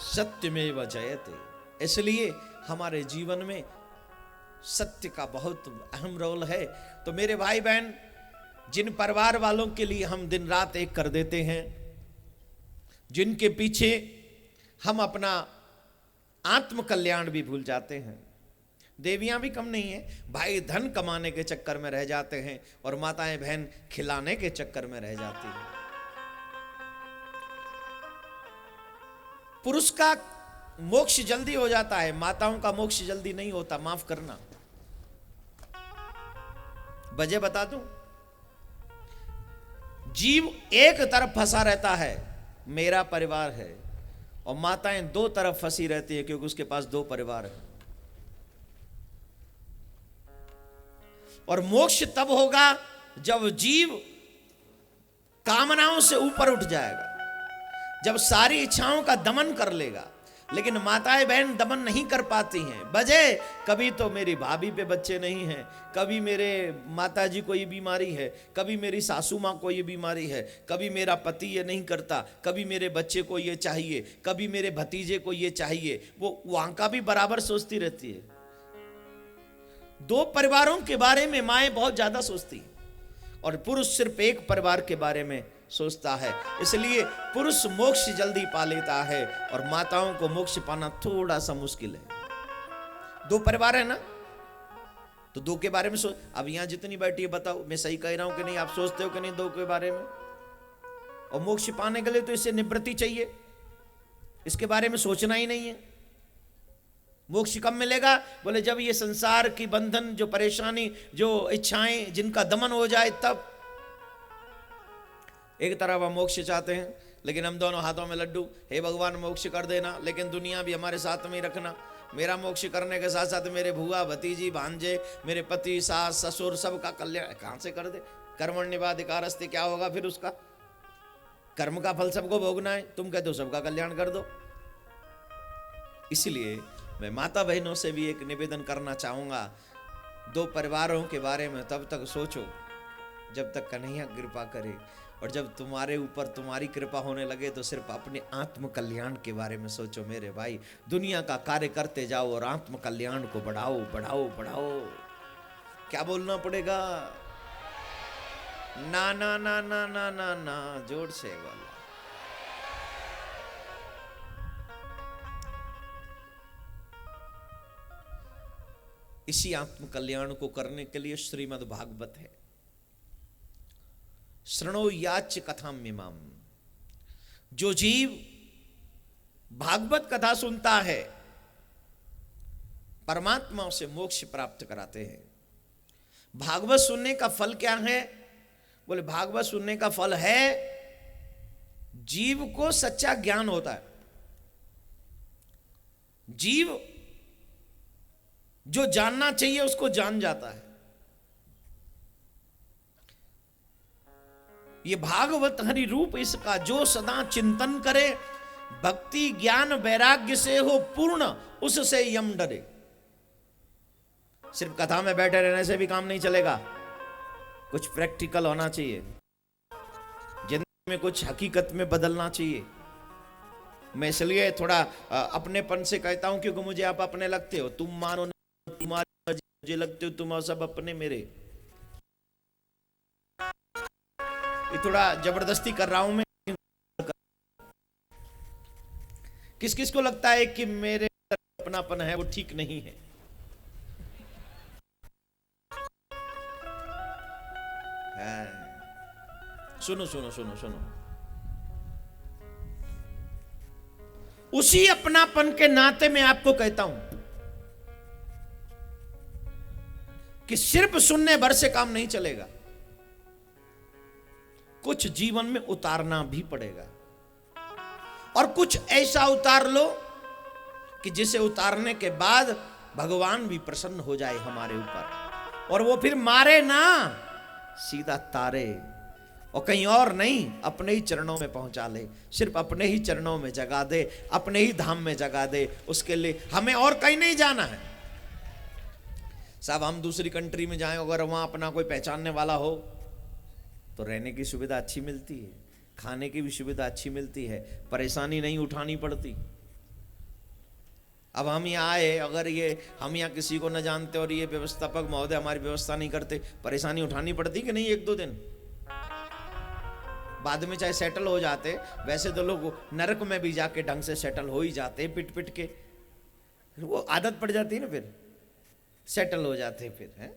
सत्यमेव जयते। इसलिए हमारे जीवन में सत्य का बहुत अहम रोल है। तो मेरे भाई बहन, जिन परिवार वालों के लिए हम दिन रात एक कर देते हैं, जिनके पीछे हम अपना आत्म कल्याण भी भूल जाते हैं, देवियां भी कम नहीं है। भाई धन कमाने के चक्कर में रह जाते हैं और माताएं बहन खिलाने के चक्कर में रह जाती हैं। पुरुष का मोक्ष जल्दी हो जाता है, माताओं का मोक्ष जल्दी नहीं होता। माफ करना, वजह बता दूं। जीव एक तरफ फंसा रहता है, मेरा परिवार है, और माताएं दो तरफ फंसी रहती है क्योंकि उसके पास दो परिवार है। और मोक्ष तब होगा जब जीव कामनाओं से ऊपर उठ जाएगा, जब सारी इच्छाओं का दमन कर लेगा। लेकिन माताएं बहन दमन नहीं कर पाती हैं। वजह, कभी तो मेरी भाभी पे बच्चे नहीं हैं, कभी मेरे माताजी को ये बीमारी है, कभी मेरी सासू माँ को ये बीमारी है, कभी मेरा पति ये नहीं करता, कभी मेरे बच्चे को ये चाहिए, कभी मेरे भतीजे को ये चाहिए। वो वहां का भी बराबर सोचती रहती है। दो परिवारों के बारे में माएं बहुत ज्यादा सोचती हैं और पुरुष सिर्फ एक परिवार के बारे में सोचता है। इसलिए पुरुष मोक्ष जल्दी पा लेता है और माताओं को मोक्ष पाना थोड़ा सा मुश्किल है। दो परिवार है ना, तो दो के बारे में सोच। अब यहां जितनी बैठी है बताओ, मैं सही कह रहा हूं कि नहीं? आप सोचते हो कि नहीं दो के बारे में? और मोक्ष पाने के लिए तो इससे निवृत्ति चाहिए, इसके बारे में सोचना ही नहीं है। मोक्ष कब मिलेगा? बोले जब ये संसार की बंधन, जो परेशानी, जो इच्छाएं, जिनका दमन हो जाए तब। एक तरफ हम मोक्ष चाहते हैं, लेकिन हम दोनों हाथों में लड्डू, हे भगवान मोक्ष कर देना, लेकिन दुनिया भी हमारे साथ में ही रखना। मेरा मोक्ष करने के साथ साथ मेरे भुआ, भतीजी, भांजे, मेरे पति, सास, ससुर, सबका कल्याण कहां से कर दे? कर्मण्येवाधिकारस्ते, क्या होगा फिर उसका? कर्म का फल सबको भोगना है, तुम कहते हो सबका कल्याण कर दो। इसलिए मैं माता बहनों से भी एक निवेदन करना चाहूंगा, दो परिवारों के बारे में तब तक सोचो जब तक कन्हैया कृपा करे, और जब तुम्हारे ऊपर तुम्हारी कृपा होने लगे तो सिर्फ अपने आत्म कल्याण के बारे में सोचो। मेरे भाई, दुनिया का कार्य करते जाओ और आत्म कल्याण को बढ़ाओ बढ़ाओ बढ़ाओ। क्या बोलना पड़ेगा? ना ना ना ना ना ना ना, जोर से बोलो। इसी आत्म कल्याण को करने के लिए श्रीमद् भागवत है। शृणो याच कथाम मिमाम। जो जीव भागवत कथा सुनता है, परमात्मा उसे मोक्ष प्राप्त कराते हैं। भागवत सुनने का फल क्या है? बोले भागवत सुनने का फल है जीव को सच्चा ज्ञान होता है। जीव जो जानना चाहिए उसको जान जाता है। ये भागवत हरि रूप इसका, जो सदा चिंतन करे, भक्ति ज्ञान वैराग्य से हो पूर्ण, उससे यम डरे। सिर्फ कथा में बैठे रहने से भी काम नहीं चलेगा, कुछ प्रैक्टिकल होना चाहिए, जिंदगी में कुछ हकीकत में बदलना चाहिए। मैं इसलिए थोड़ा अपनेपन से कहता हूं क्योंकि मुझे आप अपने लगते हो। तुम मानो तुम्हारे, मुझे लगते हो तुम सब अपने मेरे। ये थोड़ा जबरदस्ती कर रहा हूं मैं। किस किस को लगता है कि मेरे अपनापन है वो ठीक नहीं है? सुनो सुनो सुनो सुनो, उसी अपनापन के नाते मैं आपको कहता हूं कि सिर्फ सुनने भर से काम नहीं चलेगा, कुछ जीवन में उतारना भी पड़ेगा। और कुछ ऐसा उतार लो कि जिसे उतारने के बाद भगवान भी प्रसन्न हो जाए हमारे ऊपर, और वो फिर मारे ना, सीधा तारे, और कहीं और नहीं, अपने ही चरणों में पहुंचा ले, सिर्फ अपने ही चरणों में जगा दे, अपने ही धाम में जगा दे। उसके लिए हमें और कहीं नहीं जाना है। साहब हम दूसरी कंट्री में जाएं, अगर वहां अपना कोई पहचानने वाला हो तो रहने की सुविधा अच्छी मिलती है, खाने की भी सुविधा अच्छी मिलती है, परेशानी नहीं उठानी पड़ती। अब हम यहाँ आए, अगर ये हम यहाँ किसी को न जानते और ये व्यवस्थापक महोदय हमारी व्यवस्था नहीं करते, परेशानी उठानी पड़ती कि नहीं? एक दो दिन बाद में चाहे सेटल हो जाते, वैसे तो लोग नरक में भी जाके ढंग से सेटल हो ही जाते, पिट पिट के, वो आदत पड़ जाती है ना, फिर सेटल हो जाते फिर है।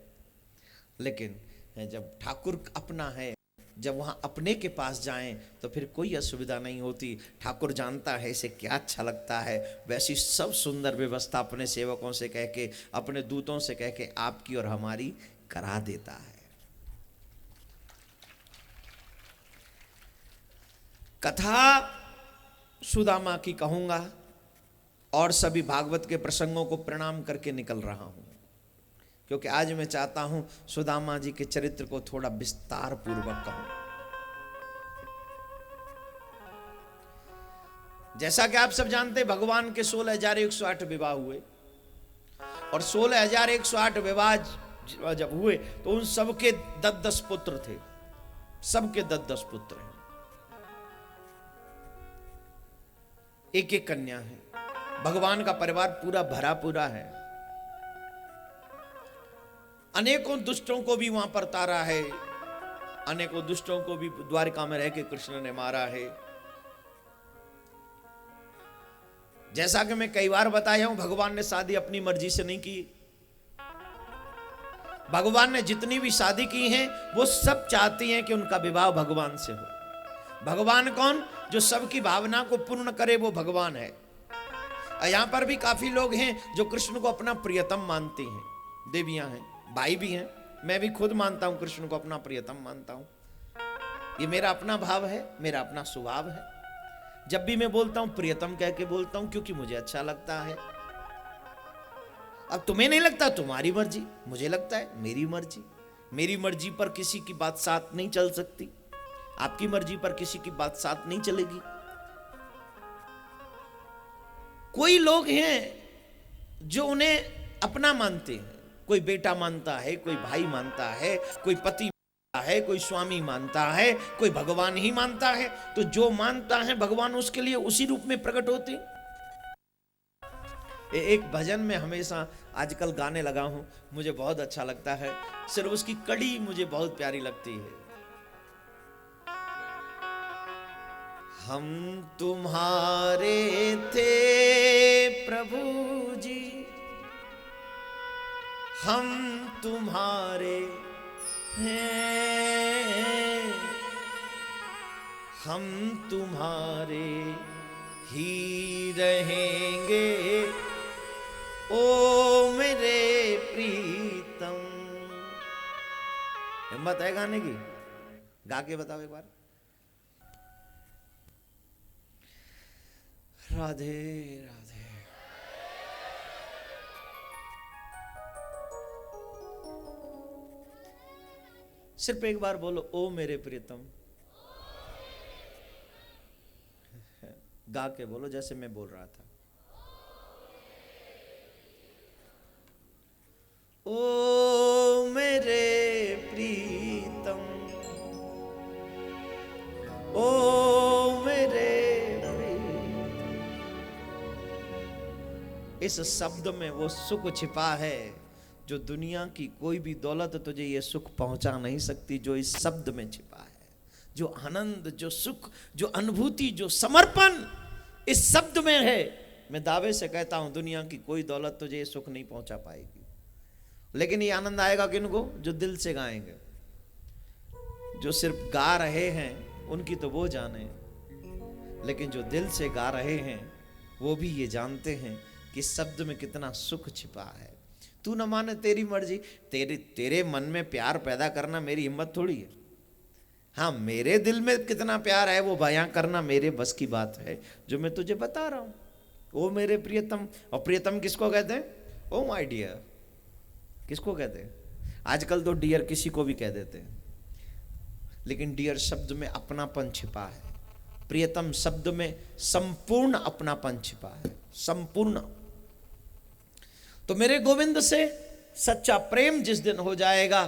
लेकिन जब ठाकुर अपना है, जब वहाँ अपने के पास जाएं तो फिर कोई असुविधा नहीं होती। ठाकुर जानता है इसे क्या अच्छा लगता है, वैसी सब सुंदर व्यवस्था अपने सेवकों से कह के, अपने दूतों से कह के आपकी और हमारी करा देता है। कथा सुदामा की कहूंगा और सभी भागवत के प्रसंगों को प्रणाम करके निकल रहा हूं, क्योंकि आज मैं चाहता हूं सुदामा जी के चरित्र को थोड़ा विस्तार पूर्वक कहूं। जैसा कि आप सब जानते हैं, भगवान के 16,108 विवाह हुए और 16,108 विवाह जब हुए तो उन सबके 10-10 पुत्र थे, सबके 10-10 पुत्र हैं, एक एक कन्या है। भगवान का परिवार पूरा भरा पूरा है। अनेकों दुष्टों को भी वहां पर तारा है, अनेकों दुष्टों को भी द्वारिका में रह के कृष्ण ने मारा है। जैसा कि मैं कई बार बताया हूं, भगवान ने शादी अपनी मर्जी से नहीं की। भगवान ने जितनी भी शादी की हैं वो सब चाहती हैं कि उनका विवाह भगवान से हो। भगवान कौन? जो सबकी भावना को पूर्ण करे, वो भगवान है। यहां पर भी काफी लोग हैं जो कृष्ण को अपना प्रियतम मानते हैं, देवियां हैं, भाई भी हैं। मैं भी खुद मानता हूं, कृष्ण को अपना प्रियतम मानता हूं। ये मेरा अपना भाव है, मेरा अपना स्वभाव है। जब भी मैं बोलता हूं प्रियतम कह के बोलता हूं, क्योंकि मुझे अच्छा लगता है। अब तुम्हें नहीं लगता, तुम्हारी मर्जी, मुझे लगता है मेरी मर्जी। मेरी मर्जी पर किसी की बात साथ नहीं चल सकती, आपकी मर्जी पर किसी की बात साथ नहीं चलेगी। कोई लोग हैं जो उन्हें अपना मानते हैं, कोई बेटा मानता है, कोई भाई मानता है, कोई पति मानता है, कोई स्वामी मानता है, कोई भगवान ही मानता है। तो जो मानता है भगवान उसके लिए उसी रूप में प्रकट होते। एक भजन में हमेशा आजकल गाने लगा हूं, मुझे बहुत अच्छा लगता है, सिर्फ उसकी कड़ी मुझे बहुत प्यारी लगती है। हम तुम्हारे थे प्रभु जी, हम तुम्हारे हैं, हम तुम्हारे ही रहेंगे ओ मेरे प्रीतम। हिम्मत है गाने की? गा के बताओ एक बार। राधे राधे। सिर्फ एक बार बोलो, ओ मेरे प्रियतम। गा के बोलो जैसे मैं बोल रहा था। ओ मेरे प्रीतम, ओ मेरे प्रीतम। इस शब्द में वो सुख छिपा है जो दुनिया की कोई भी दौलत तुझे ये सुख पहुंचा नहीं सकती, जो इस शब्द में छिपा है। जो आनंद, जो सुख, जो अनुभूति, जो समर्पण इस शब्द में है। मैं दावे से कहता हूं दुनिया की कोई दौलत तुझे ये सुख नहीं पहुंचा पाएगी। लेकिन ये आनंद आएगा किनको? जो दिल से गाएंगे। जो सिर्फ गा रहे हैं उनकी तो वो जाने, लेकिन जो दिल से गा रहे हैं वो भी ये जानते हैं कि शब्द में कितना सुख छिपा है। तू न माने तेरी मर्जी, तेरे मन में प्यार पैदा करना मेरी हिम्मत थोड़ी है। हाँ, मेरे दिल में कितना प्यार है वो बयां करना मेरे बस की बात है, जो मैं तुझे बता रहा हूं। ओ मेरे प्रियतम। और प्रियतम किसको कहते हैं? Oh my dear. किसको कहते हैं? आजकल तो डियर किसी को भी कह देते हैं, लेकिन डियर शब्द में अपनापन छिपा है। प्रियतम शब्द में संपूर्ण अपनापन छिपा है, संपूर्ण। तो मेरे गोविंद से सच्चा प्रेम जिस दिन हो जाएगा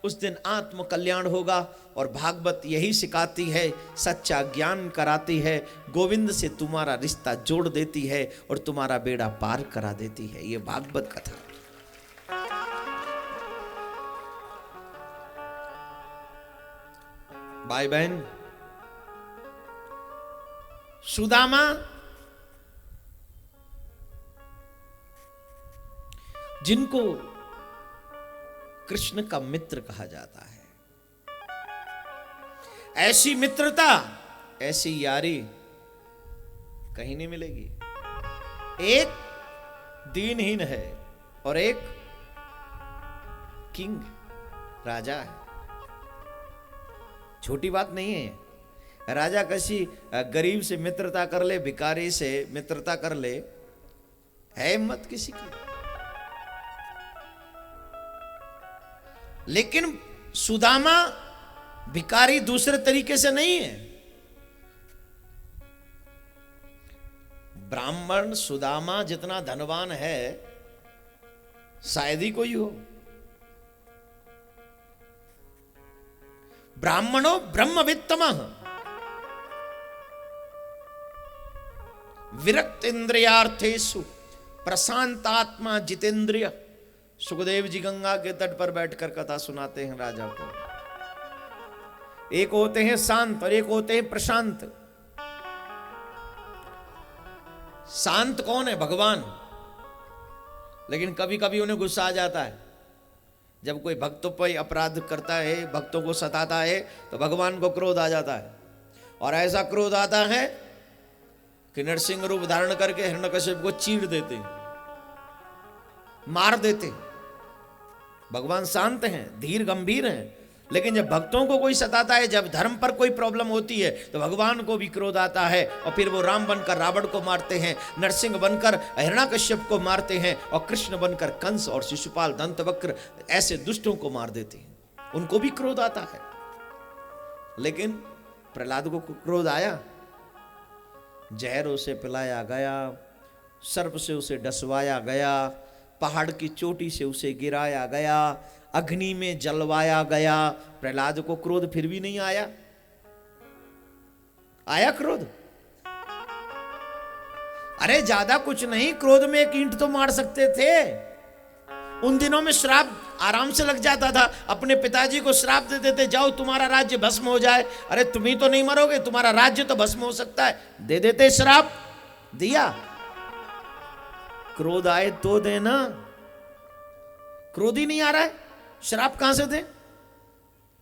उस दिन आत्म कल्याण होगा। और भागवत यही सिखाती है, सच्चा ज्ञान कराती है, गोविंद से तुम्हारा रिश्ता जोड़ देती है और तुम्हारा बेड़ा पार करा देती है। ये भागवत कथा। भाई बहन, सुदामा जिनको कृष्ण का मित्र कहा जाता है, ऐसी मित्रता, ऐसी यारी कहीं नहीं मिलेगी। एक दीनहीन है और एक किंग, राजा है। छोटी बात नहीं है। राजा किसी गरीब से मित्रता कर ले, भिखारी से मित्रता कर ले, है हिम्मत किसी की? लेकिन सुदामा भिखारी दूसरे तरीके से नहीं है। ब्राह्मण सुदामा जितना धनवान है शायद ही कोई हो। ब्राह्मणों ब्रह्मवित्तमः विरक्त इंद्रियार्थेषु प्रशांतात्मा जितेंद्रिय। सुखदेव जी गंगा के तट पर बैठकर कथा सुनाते हैं राजा को। एक होते हैं शांत और एक होते हैं प्रशांत। शांत कौन है? भगवान। लेकिन कभी कभी उन्हें गुस्सा आ जाता है। जब कोई भक्तों पर अपराध करता है, भक्तों को सताता है, तो भगवान को क्रोध आ जाता है। और ऐसा क्रोध आता है कि नरसिंह रूप धारण करके हिरण्यकश्यप को चीर देते, मार देते। भगवान शांत हैं, धीर गंभीर हैं। लेकिन जब भक्तों को कोई सताता है, जब धर्म पर कोई प्रॉब्लम होती है, तो भगवान को भी क्रोध आता है और फिर वो राम बनकर रावण को मारते हैं, नरसिंह बनकर हिरण्यकश्यप को मारते हैं और कृष्ण बनकर कंस और शिशुपाल दंतवक्र ऐसे दुष्टों को मार देते हैं। उनको भी क्रोध आता है। लेकिन प्रहलाद को क्रोध आया, जहर उसे पिलाया गया, सर्प से उसे डसवाया गया, पहाड़ की चोटी से उसे गिराया गया, अग्नि में जलवाया गया। प्रहलाद को क्रोध फिर भी नहीं आया? आया क्रोध? अरे ज्यादा कुछ नहीं, क्रोध में एक ईंट तो मार सकते थे। उन दिनों में श्राप आराम से लग जाता था। अपने पिताजी को श्राप दे देते, जाओ तुम्हारा राज्य भस्म हो जाए। अरे तुम ही तो नहीं मरोगे, तुम्हारा राज्य तो भस्म हो सकता है। दे देते श्राप, दिया। क्रोध आए तो देना, क्रोध ही नहीं आ रहा है, श्राप कहां से दे?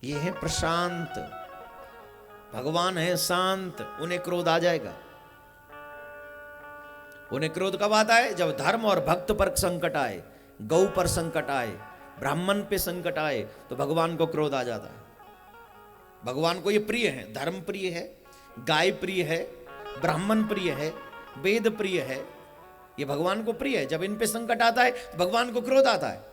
ये है प्रशांत। भगवान है शांत, उन्हें क्रोध आ जाएगा। उन्हें क्रोध कब आता है? जब धर्म और भक्त पर संकट आए, गौ पर संकट आए, ब्राह्मण पे संकट आए, तो भगवान को क्रोध आ जाता है। भगवान को ये प्रिय है, धर्म प्रिय है, गाय प्रिय है, ब्राह्मण प्रिय है, वेद प्रिय है। ये भगवान को प्रिय है। जब इन पे संकट आता है तो भगवान को क्रोध आता है।